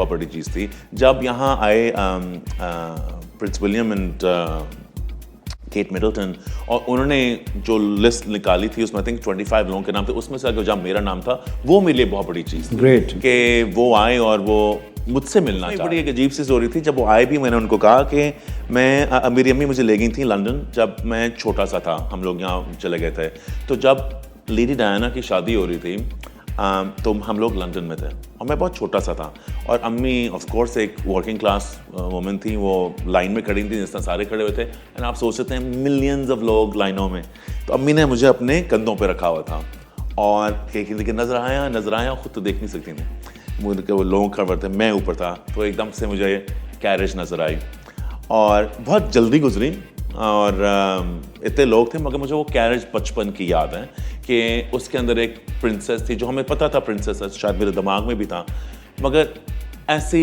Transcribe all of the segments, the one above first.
बहुत बड़ी चीज़ थी जब यहाँ आए Prince William and Kate Middleton, और उन्होंने जो लिस्ट निकाली थी उसमें आई थिंक 25 लोगों के नाम थे, उसमें से अगर जब मेरा नाम था वो मेरे लिए बहुत बड़ी चीज़ थी। ग्रेट कि वो आए और वो मुझसे मिलना चाहा। बड़ी एक अजीब सी स्टोरी थी। जब वो आए भी मैंने उनको कहा कि मेरी अम्मी मुझे ले गई थी लंदन जब मैं छोटा सा था, हम लोग यहाँ चले गए थे। तो जब लेडी डायना की शादी हो रही थी तो हम लोग लंदन में थे और मैं बहुत छोटा सा था, और अम्मी ऑफ कोर्स एक वर्किंग क्लास वुमन थी, वो लाइन में खड़ी थी जिस तरह सारे खड़े हुए थे, एंड आप सोच सकते हैं मिलियंस ऑफ लोग लाइनों में। तो अम्मी ने मुझे अपने कंधों पे रखा हुआ था और कहीं कि नज़र आया, खुद तो देख नहीं सकती थी, मुझे वो लोग खबर थे, मैं ऊपर था, तो एकदम से मुझे कैरेज नज़र आई और बहुत जल्दी गुजरी, और इतने लोग थे मगर मुझे वो कैरेज बचपन की याद है कि उसके अंदर एक प्रिंसेस थी जो हमें पता था प्रिंसेस है, शायद मेरे दिमाग में भी था, मगर ऐसी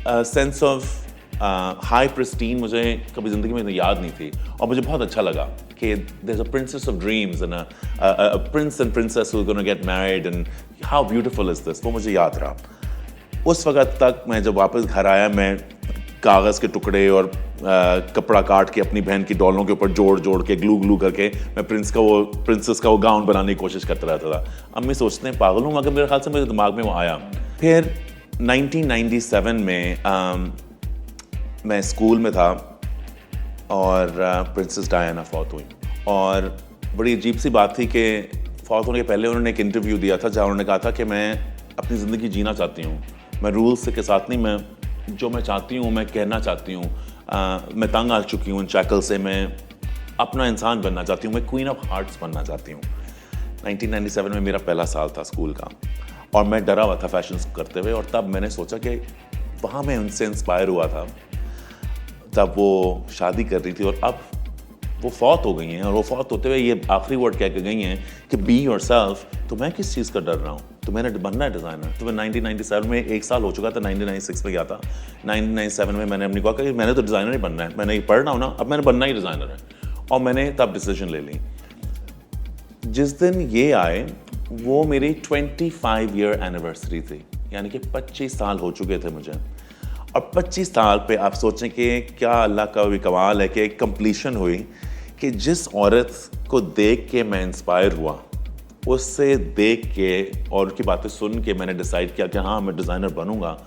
सेंस ऑफ हाई प्रिस्टीन मुझे कभी ज़िंदगी में याद नहीं थी, और मुझे बहुत अच्छा लगा कि there's a princess of dreams and a prince and princess who are going to get married and how beautiful is this, वो मुझे याद रहा। उस वक़्त तक मैं जब वापस घर आया, मैं कागज़ के टुकड़े और कपड़ा काट के अपनी बहन की डॉलों के ऊपर जोड़ के ग्लू करके मैं प्रिंसेस का वो गाउन बनाने की कोशिश करता रहता था। अम्मी सोचते हैं पागल हूँ, मगर मेरे ख्याल से मेरे दिमाग में वो आया। फिर 1997 में मैं स्कूल में था और प्रिंसेस डायना फौत हुई, और बड़ी अजीब सी बात थी कि फौत होने के पहले उन्होंने एक इंटरव्यू दिया था जहाँ उन्होंने कहा था कि मैं अपनी ज़िंदगी जीना चाहती हूँ, मैं रूल्स के साथ नहीं, मैं जो मैं चाहती हूँ मैं कहना चाहती हूँ, मैं तंग आ चुकी हूँ इन शक्ल से, मैं अपना इंसान बनना चाहती हूँ, मैं क्वीन ऑफ हार्ट्स बनना चाहती हूँ। 1997 में मेरा पहला साल था स्कूल का, और मैं डरा हुआ था फैशन करते हुए, और तब मैंने सोचा कि वहाँ मैं उनसे इंस्पायर हुआ था। तब वो शादी कर रही थी और अब वो फौत हो गई हैं, और वो फौत होते हुए ये आखिरी वर्ड कह के गई हैं कि बी योरसेल्फ। तो मैं किस चीज़ का डर रहा हूँ, तो मैंने बनना है डिज़ाइनर। तो मैं 1997 में एक साल हो चुका था, 1996 में गया था, 1997 में मैंने अपनी कहा कि मैंने तो डिज़ाइनर ही बनना है, मैंने ये पढ़ रहा हूँ ना, अब मैंने बनना ही डिज़ाइनर है, और मैंने तब डिसीजन ले ली। जिस दिन ये आए वो मेरी 25 ईयर एनिवर्सरी थी, यानी कि 25 साल हो चुके थे मुझे, और 25 साल पे आप सोचें कि क्या अल्लाह का भी कमाल है कि एक कंप्लीशन हुई कि जिस औरत को देख के मैं इंस्पायर हुआ, उससे देख के और उसकी बातें सुन के मैंने डिसाइड किया कि हाँ मैं डिज़ाइनर बनूंगा।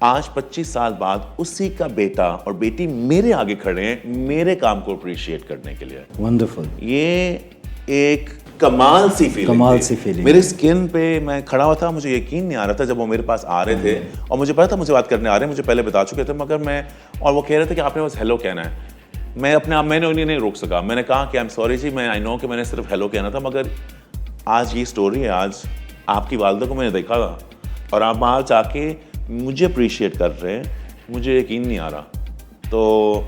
आज 25 साल बाद उसी का बेटा और बेटी मेरे आगे खड़े हैं मेरे काम को अप्रिशिएट करने के लिए। वंडरफुल। ये एक कमाल सी फीलिंग मेरी स्किन पे, मैं खड़ा हुआ था, मुझे यकीन नहीं आ रहा था जब वो मेरे पास आ रहे थे, और मुझे पता था मुझे बात करने आ रहे हैं, मुझे पहले बता चुके थे, मगर मैं, और वो कह रहे थे कि आपने बस हेलो कहना है। मैं अपने आप मैंने उन्हें नहीं रोक सका, मैंने कहा कि आई एम सॉरी जी, मैं आई नो कि मैंने सिर्फ हेलो कहना था, मगर आज ये स्टोरी है, आज आपकी वालदा को मैंने देखा था और आप वहाँ जाके मुझे अप्रिशिएट कर रहे हैं, मुझे यकीन नहीं आ रहा। तो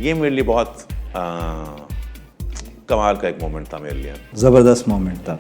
ये मेरे लिए बहुत कमाल का एक मोमेंट था मेरे लिए। ज़बरदस्त मोमेंट था।